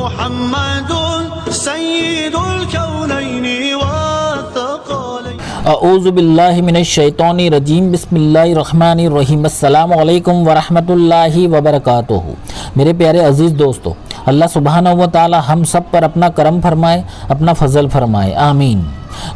محمد سید الکونین والثقلین۔ اعوذ باللہ من الشیطان الرجیم، بسم اللہ الرحمن الرحیم۔ السلام علیکم ورحمۃ اللہ وبرکاتہ۔ میرے پیارے عزیز دوستو، اللہ سبحانہ و تعالی ہم سب پر اپنا کرم فرمائے، اپنا فضل فرمائے، آمین۔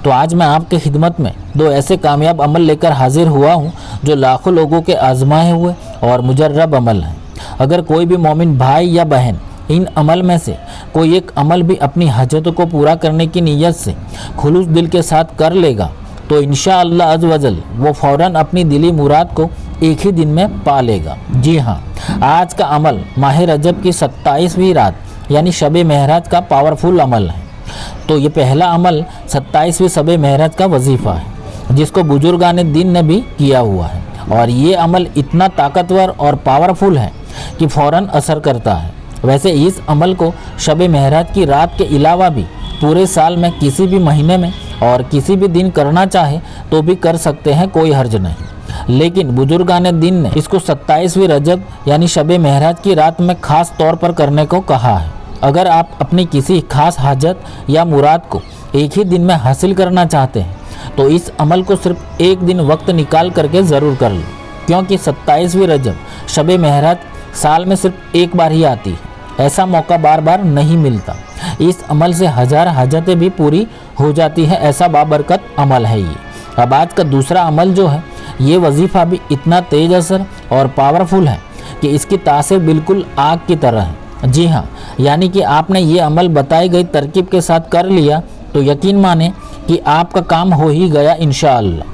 تو آج میں آپ کے خدمت میں دو ایسے کامیاب عمل لے کر حاضر ہوا ہوں جو لاکھوں لوگوں کے آزمائے ہوئے اور مجرب عمل ہیں۔ اگر کوئی بھی مومن بھائی یا بہن ان عمل میں سے کوئی ایک عمل بھی اپنی حاجتوں کو پورا کرنے کی نیت سے خلوص دل کے ساتھ کر لے گا تو انشاءاللہ عز و جل وہ فوراً اپنی دلی مراد کو ایک ہی دن میں پا لے گا۔ جی ہاں، آج کا عمل ماہ رجب کی 27ویں رات یعنی شب معراج کا پاورفل عمل ہے۔ تو یہ پہلا عمل 27ویں شب معراج کا وظیفہ ہے جس کو بزرگان دین نے بھی کیا ہوا ہے، اور یہ عمل اتنا طاقتور اور پاورفل ہے کہ فوراً اثر کرتا ہے۔ ویسے اس عمل کو شب معراج کی رات کے علاوہ بھی پورے سال میں کسی بھی مہینے میں اور کسی بھی دن کرنا چاہے تو بھی کر سکتے ہیں، کوئی حرج نہیں۔ لیکن بزرگان دین نے اس کو 27ویں رجب یعنی شب معراج کی رات میں خاص طور پر کرنے کو کہا ہے۔ اگر آپ اپنی کسی خاص حاجت یا مراد کو ایک ہی دن میں حاصل کرنا چاہتے ہیں تو اس عمل کو صرف ایک دن وقت نکال کر کے ضرور کر لیں، کیونکہ 27ویں رجب شب معراج سال میں صرف ایک بار ہی آتی ہے۔ ایسا موقع بار بار نہیں ملتا۔ اس عمل سے ہزار حاجتیں بھی پوری ہو جاتی ہیں، ایسا بابرکت عمل ہے یہ۔ اب آج کا دوسرا عمل جو ہے، یہ وظیفہ بھی اتنا تیز اثر اور پاورفل ہے کہ اس کی تاثیر بالکل آگ کی طرح ہے۔ جی ہاں، یعنی کہ آپ نے یہ عمل بتائی گئی ترکیب کے ساتھ کر لیا تو یقین مانیں کہ آپ کا کام ہو ہی گیا انشاءاللہ۔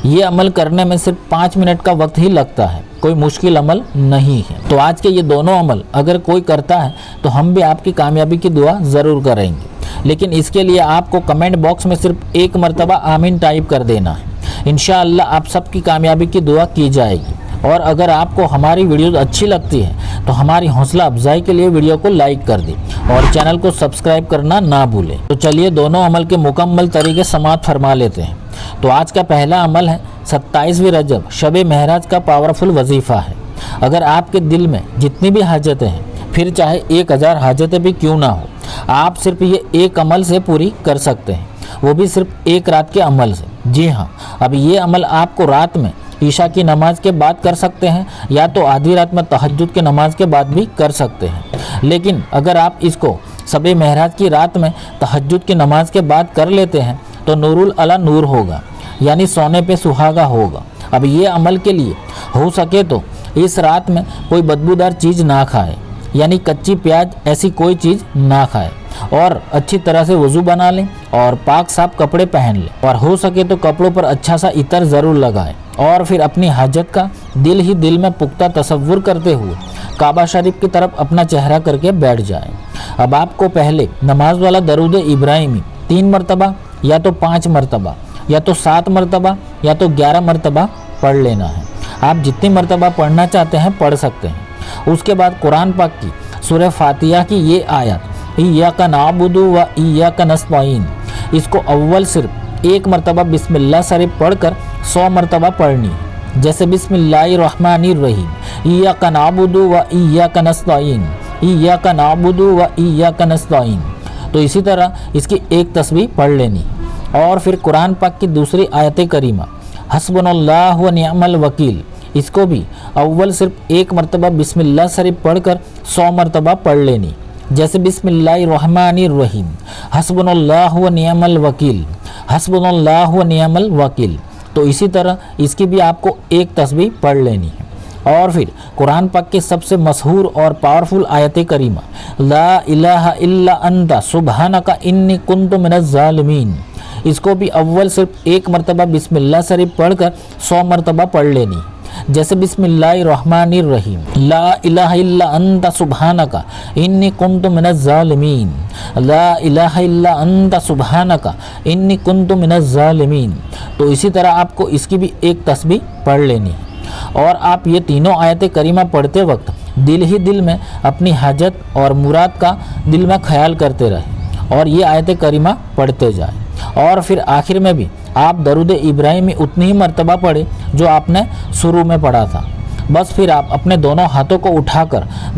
یہ عمل کرنے میں صرف 5 منٹ کا وقت ہی لگتا ہے، کوئی مشکل عمل نہیں ہے۔ تو آج کے یہ دونوں عمل اگر کوئی کرتا ہے تو ہم بھی آپ کی کامیابی کی دعا ضرور کریں گے، لیکن اس کے لیے آپ کو کمنٹ باکس میں صرف ایک مرتبہ آمین ٹائپ کر دینا ہے۔ انشاءاللہ آپ سب کی کامیابی کی دعا کی جائے گی۔ اور اگر آپ کو ہماری ویڈیوز اچھی لگتی ہے تو ہماری حوصلہ افزائی کے لیے ویڈیو کو لائک کر دیں اور چینل کو سبسکرائب کرنا نہ بھولیں۔ تو چلیے دونوں عمل کے مکمل طریقے سماعت فرما لیتے ہیں۔ تو آج کا پہلا عمل ہے 27ویں رجب شب معراج کا پاورفل وظیفہ ہے۔ اگر آپ کے دل میں جتنی بھی حاجتیں ہیں، پھر چاہے 1000 حاجتیں بھی کیوں نہ ہو، آپ صرف یہ ایک عمل سے پوری کر سکتے ہیں، وہ بھی صرف ایک رات کے عمل سے۔ جی ہاں، اب یہ عمل آپ کو رات میں عشاء کی نماز کے بعد کر سکتے ہیں یا تو آدھی رات میں تہجد کی نماز کے بعد بھی کر سکتے ہیں۔ لیکن اگر آپ اس کو شب معراج کی رات میں تہجد کی نماز کے بعد کر لیتے ہیں تو نور العلی نور ہوگا، یعنی سونے پہ سہاگا ہوگا۔ اب یہ عمل کے لیے ہو سکے تو اس رات میں کوئی بدبودار چیز نہ کھائے، یعنی کچی پیاز ایسی کوئی چیز نہ کھائے، اور اچھی طرح سے وضو بنا لیں اور پاک صاف کپڑے پہن لیں، اور ہو سکے تو کپڑوں پر اچھا سا عطر ضرور لگائیں، اور پھر اپنی حاجت کا دل ہی دل میں پختہ تصور کرتے ہوئے کعبہ شریف کی طرف اپنا چہرہ کر کے بیٹھ جائیں۔ اب آپ کو پہلے نماز والا درود ابراہیمی 3 مرتبہ یا تو 5 مرتبہ یا تو 7 مرتبہ یا تو 11 مرتبہ پڑھ لینا ہے۔ آپ جتنی مرتبہ پڑھنا چاہتے ہیں پڑھ سکتے ہیں۔ اس کے بعد قرآن پاک کی سورہ فاتحہ کی یہ آیت ایاک نعبد و ایاک نستعین، اس کو اول صرف 1 مرتبہ بسم اللہ شریف پڑھ کر 100 مرتبہ پڑھنی ہے، جیسے بسم اللہ الرحمن الرحیم، ایاک نعبد و ایاک نستعین، ایاک نعبد و ایاک نستعین۔ تو اسی طرح اس کی ایک تسبیح پڑھ لینی، اور پھر قرآن پاک کی دوسری آیت کریمہ حسبنا اللہ و نعم الوکیل، اس کو بھی اول صرف 1 مرتبہ بسم اللہ شریف پڑھ کر 100 مرتبہ پڑھ لینی، جیسے بسم اللہ الرحمن الرحیم، حسبنا اللہ و نعم الوکیل، حسبنا اللہ و نعم الوکیل۔ تو اسی طرح اس کی بھی آپ کو ایک تسبیح پڑھ لینی ہے، اور پھر قرآن پاک کی سب سے مشہور اور پاورفل آیت کریمہ لا الہ الا انت سبحانک انی کنت من الظالمین، اس کو بھی اول صرف 1 مرتبہ بسم اللہ شریف پڑھ کر 100 مرتبہ پڑھ لینی، جیسے بسم اللہ الرحمن الرحیم، لا الہ الا انت سبحانک انی کنت من الظالمین، لا الہ الا انت سبحانک انی کنت من الظالمین۔ تو اسی طرح آپ کو اس کی بھی ایک تسبیح پڑھ لینی ہے، اور آپ یہ تینوں آیت کریمہ پڑھتے وقت دل ہی دل میں اپنی حاجت اور مراد کا دل میں خیال کرتے رہیں، اور یہ آیت کریمہ پڑھتے جائیں، اور پھر آخر میں بھی آپ درود ابراہیمی اتنی ہی مرتبہ پڑھیں جو آپ نے شروع میں پڑھا تھا۔ بس پھر آپ اپنے دونوں ہاتھوں کو اٹھا کر